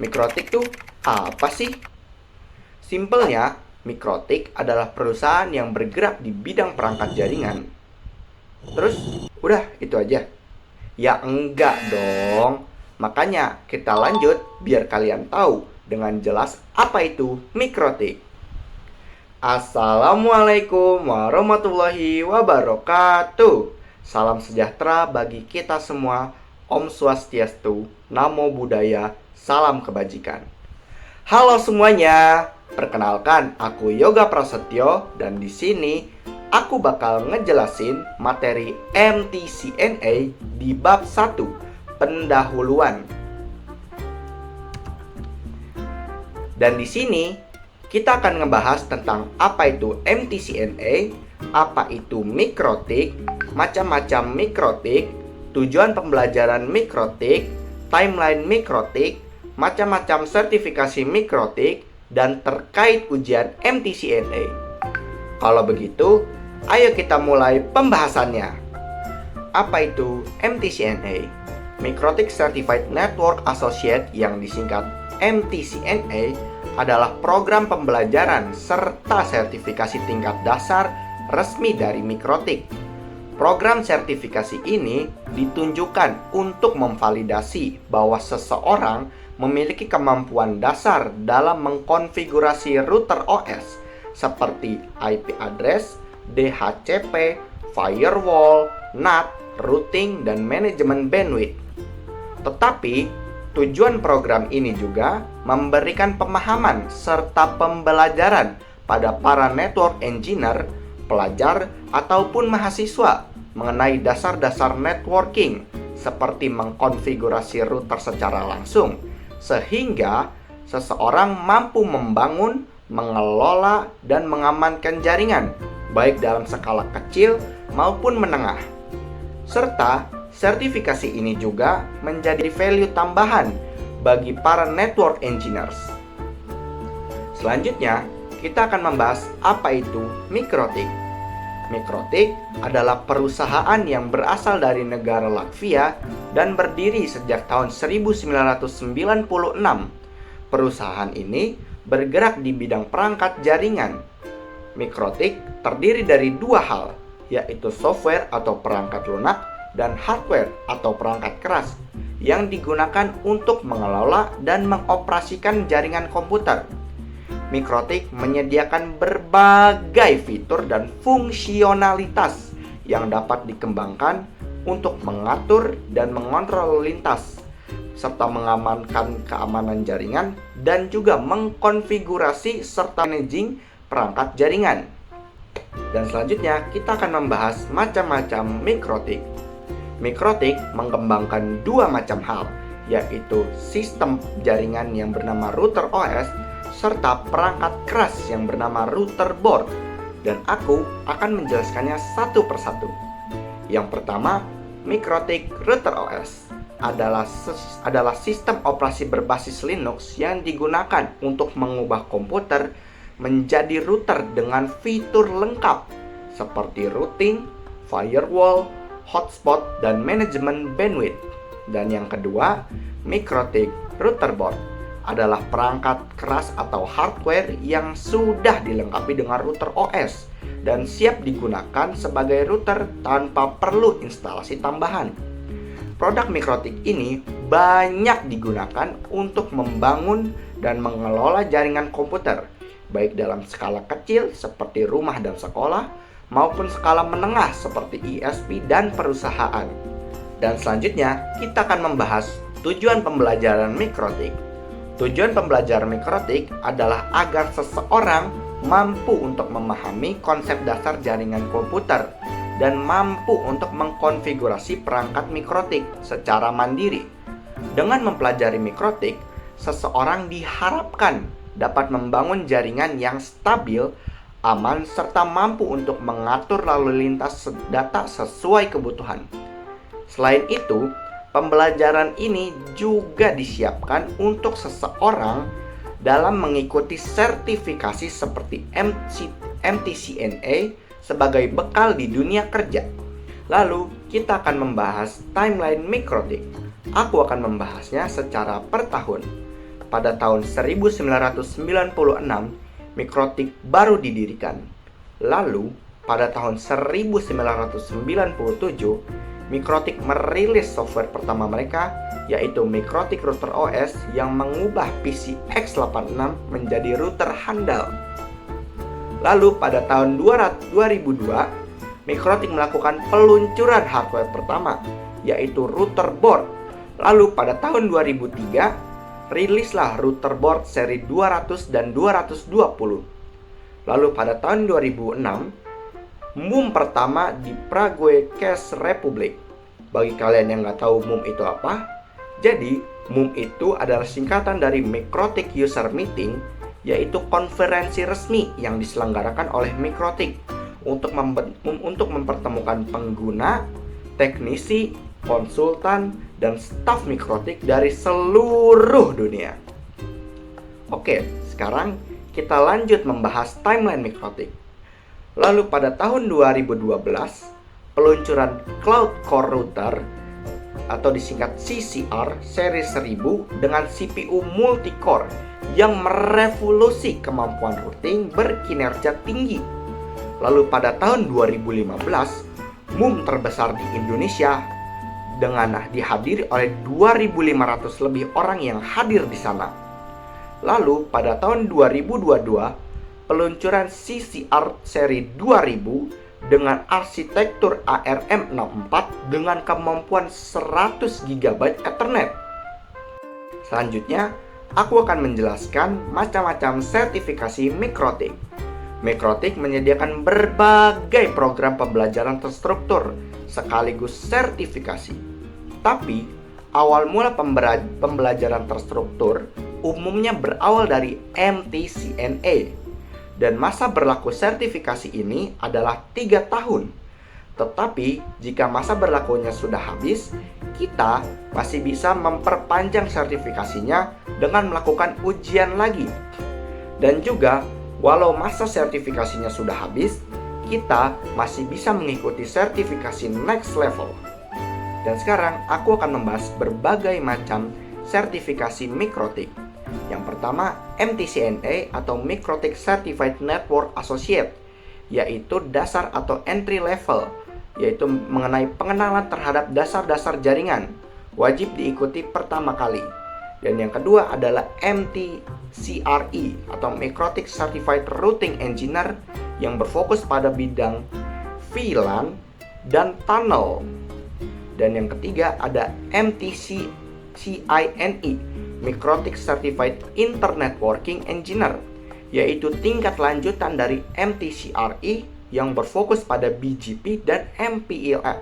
Mikrotik tuh apa sih? Simpelnya, Mikrotik adalah perusahaan yang bergerak di bidang perangkat jaringan. Terus, udah itu aja? Ya enggak dong. Makanya kita lanjut biar kalian tahu dengan jelas apa itu Mikrotik. Assalamualaikum warahmatullahi wabarakatuh. Salam sejahtera bagi kita semua. Om Swastiastu, Namo Buddhaya, salam kebajikan. Halo semuanya, perkenalkan aku Yoga Prasetyo dan di sini aku bakal ngejelasin materi MTCNA di bab 1, pendahuluan. Dan di sini kita akan ngebahas tentang apa itu MTCNA, apa itu mikrotik, macam-macam mikrotik, tujuan pembelajaran mikrotik, timeline mikrotik, macam-macam sertifikasi mikrotik, dan terkait ujian MTCNA. Kalau begitu, ayo kita mulai pembahasannya. Apa itu MTCNA? Mikrotik Certified Network Associate yang disingkat MTCNA adalah program pembelajaran serta sertifikasi tingkat dasar resmi dari Mikrotik. Program sertifikasi ini ditunjukkan untuk memvalidasi bahwa seseorang memiliki kemampuan dasar dalam mengkonfigurasi router OS seperti IP address, DHCP, firewall, NAT, routing, dan manajemen bandwidth. Tetapi tujuan program ini juga memberikan pemahaman serta pembelajaran pada para network engineer, pelajar, ataupun mahasiswa mengenai dasar-dasar networking seperti mengkonfigurasi router secara langsung, sehingga seseorang mampu membangun, mengelola, dan mengamankan jaringan, baik dalam skala kecil maupun menengah. Serta sertifikasi ini juga menjadi value tambahan bagi para network engineers. Selanjutnya, kita akan membahas apa itu Mikrotik. Mikrotik adalah perusahaan yang berasal dari negara Latvia dan berdiri sejak tahun 1996. Perusahaan ini bergerak di bidang perangkat jaringan. Mikrotik terdiri dari dua hal, yaitu software atau perangkat lunak dan hardware atau perangkat keras yang digunakan untuk mengelola dan mengoperasikan jaringan komputer. Mikrotik menyediakan berbagai fitur dan fungsionalitas yang dapat dikembangkan untuk mengatur dan mengontrol lalu lintas, serta mengamankan keamanan jaringan dan juga mengkonfigurasi serta managing perangkat jaringan. Dan selanjutnya kita akan membahas macam-macam Mikrotik. Mikrotik mengembangkan dua macam hal, yaitu sistem jaringan yang bernama router OS serta perangkat keras yang bernama router board. Dan aku akan menjelaskannya satu persatu. Yang pertama, Mikrotik Router OS adalah sistem operasi berbasis Linux yang digunakan untuk mengubah komputer menjadi router dengan fitur lengkap seperti routing, firewall, hotspot, dan manajemen bandwidth. Dan yang kedua, Mikrotik Router Board adalah perangkat keras atau hardware yang sudah dilengkapi dengan router OS dan siap digunakan sebagai router tanpa perlu instalasi tambahan. Produk Mikrotik ini banyak digunakan untuk membangun dan mengelola jaringan komputer, baik dalam skala kecil seperti rumah dan sekolah, maupun skala menengah seperti ISP dan perusahaan. Dan selanjutnya, kita akan membahas tujuan pembelajaran Mikrotik. Tujuan pembelajaran Mikrotik adalah agar seseorang mampu untuk memahami konsep dasar jaringan komputer dan mampu untuk mengkonfigurasi perangkat Mikrotik secara mandiri. Dengan mempelajari Mikrotik, seseorang diharapkan dapat membangun jaringan yang stabil, aman, serta mampu untuk mengatur lalu lintas data sesuai kebutuhan. Selain itu, pembelajaran ini juga disiapkan untuk seseorang dalam mengikuti sertifikasi seperti MTCNA sebagai bekal di dunia kerja. Lalu, kita akan membahas timeline Mikrotik. Aku akan membahasnya secara per tahun. pada tahun 1996, Mikrotik baru didirikan. Lalu, pada tahun 1997, Mikrotik merilis software pertama mereka, yaitu Mikrotik Router OS yang mengubah PC x86 menjadi router handal. Lalu pada tahun 2002, Mikrotik melakukan peluncuran hardware pertama, yaitu router board. Lalu pada tahun 2003, rilislah router board seri 200 dan 220. Lalu pada tahun 2006, MUM pertama di Prague Czech Republic. Bagi kalian yang nggak tahu MUM itu apa, jadi MUM itu adalah singkatan dari Mikrotik User Meeting, yaitu konferensi resmi yang diselenggarakan oleh Mikrotik untuk mempertemukan pengguna, teknisi, konsultan, dan staf Mikrotik dari seluruh dunia. Oke, sekarang kita lanjut membahas timeline Mikrotik. Lalu pada tahun 2012, peluncuran Cloud Core Router atau disingkat CCR seri 1000 dengan CPU multi-core yang merevolusi kemampuan routing berkinerja tinggi. Lalu pada tahun 2015, MUM terbesar di Indonesia dengan dihadiri oleh 2.500 lebih orang yang hadir di sana. Lalu pada tahun 2022, peluncuran CCR seri 2000 dengan arsitektur ARM64 dengan kemampuan 100 GB Ethernet. Selanjutnya, aku akan menjelaskan macam-macam sertifikasi Mikrotik. Mikrotik menyediakan berbagai program pembelajaran terstruktur sekaligus sertifikasi. Tapi, awal mula pembelajaran terstruktur umumnya berawal dari MTCNA. Dan masa berlaku sertifikasi ini adalah 3 tahun. Tetapi, jika masa berlakunya sudah habis, kita masih bisa memperpanjang sertifikasinya dengan melakukan ujian lagi. Dan juga, walau masa sertifikasinya sudah habis, kita masih bisa mengikuti sertifikasi next level. Dan sekarang aku akan membahas berbagai macam sertifikasi Mikrotik. Yang pertama, MTCNA atau Mikrotik Certified Network Associate, yaitu dasar atau entry level, yaitu mengenai pengenalan terhadap dasar-dasar jaringan, wajib diikuti pertama kali. Dan yang kedua adalah MTCRE atau Mikrotik Certified Routing Engineer yang berfokus pada bidang VLAN dan tunnel. Dan yang ketiga ada MTCCINE, Mikrotik Certified Internet Working Engineer, yaitu tingkat lanjutan dari MTCRE yang berfokus pada BGP dan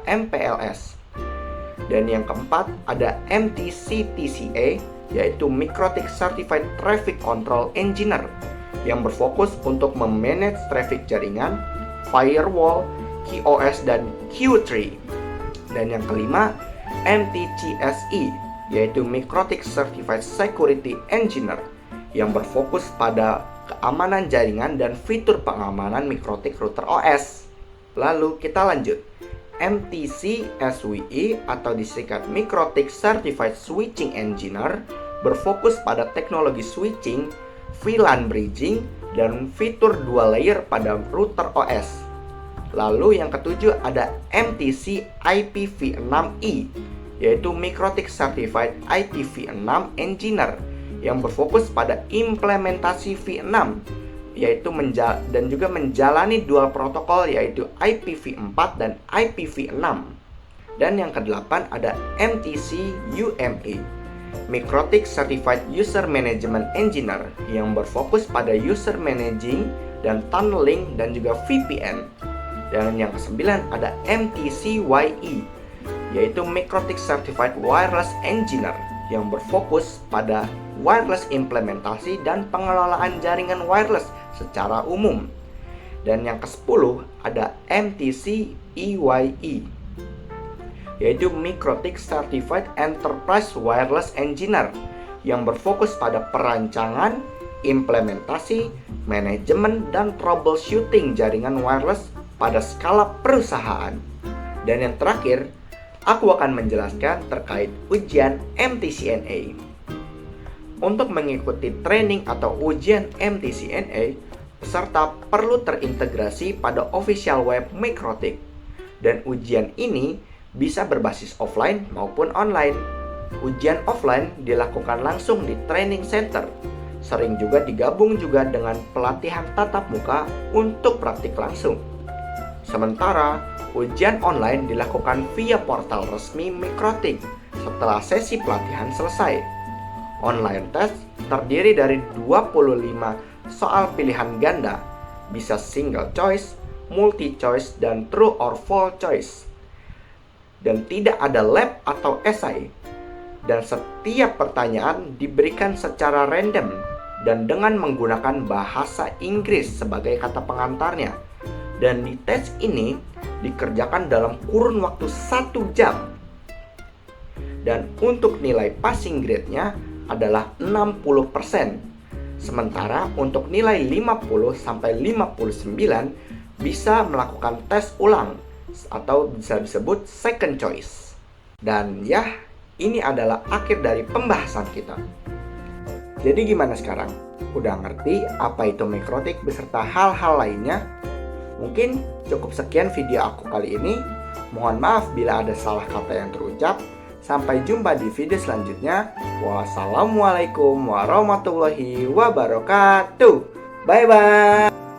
MPLS. Dan yang keempat ada MTCTCA, yaitu Mikrotik Certified Traffic Control Engineer, yang berfokus untuk memanage traffic jaringan, firewall, QoS, dan Q3. Dan yang kelima, MTCSE, yaitu Mikrotik Certified Security Engineer, yang berfokus pada keamanan jaringan dan fitur pengamanan Mikrotik Router OS. Lalu kita lanjut. MTC SWE atau disingkat Mikrotik Certified Switching Engineer berfokus pada teknologi switching, VLAN bridging, dan fitur dual layer pada router OS. Lalu yang ketujuh ada MTC IPv6E, yaitu Mikrotik Certified IPv6 Engineer yang berfokus pada implementasi V6, yaitu dan juga menjalani dual protokol yaitu IPv4 dan IPv6. Dan yang kedelapan ada MTC UME, Mikrotik Certified User Management Engineer yang berfokus pada user managing dan tunneling dan juga VPN. Dan yang kesembilan ada MTCYE, yaitu Mikrotik Certified Wireless Engineer yang berfokus pada wireless implementasi dan pengelolaan jaringan wireless secara umum. Dan yang ke-10 ada MTC EYE, yaitu Mikrotik Certified Enterprise Wireless Engineer yang berfokus pada perancangan, implementasi, manajemen, dan troubleshooting jaringan wireless pada skala perusahaan. Dan yang terakhir, aku akan menjelaskan terkait ujian MTCNA. Untuk mengikuti training atau ujian MTCNA, peserta perlu terintegrasi pada official web Microtik. Dan ujian ini bisa berbasis offline maupun online. Ujian offline dilakukan langsung di training center. Sering juga digabung juga dengan pelatihan tatap muka untuk praktik langsung. Sementara, ujian online dilakukan via portal resmi Microtik setelah sesi pelatihan selesai. Online test terdiri dari 25 soal pilihan ganda, bisa single choice, multi choice, dan true or false choice. Dan tidak ada lab atau esai. Dan setiap pertanyaan diberikan secara random dan dengan menggunakan bahasa Inggris sebagai kata pengantarnya. Dan di tes ini dikerjakan dalam kurun waktu 1 jam. Dan untuk nilai passing grade-nya adalah 60%. Sementara untuk nilai 50-59 bisa melakukan tes ulang atau bisa disebut second choice. Dan ya, ini adalah akhir dari pembahasan kita. Jadi gimana sekarang? Udah ngerti apa itu Microtik beserta hal-hal lainnya? Mungkin cukup sekian video aku kali ini. Mohon maaf bila ada salah kata yang terucap. Sampai jumpa di video selanjutnya. Wassalamualaikum warahmatullahi wabarakatuh. Bye-bye.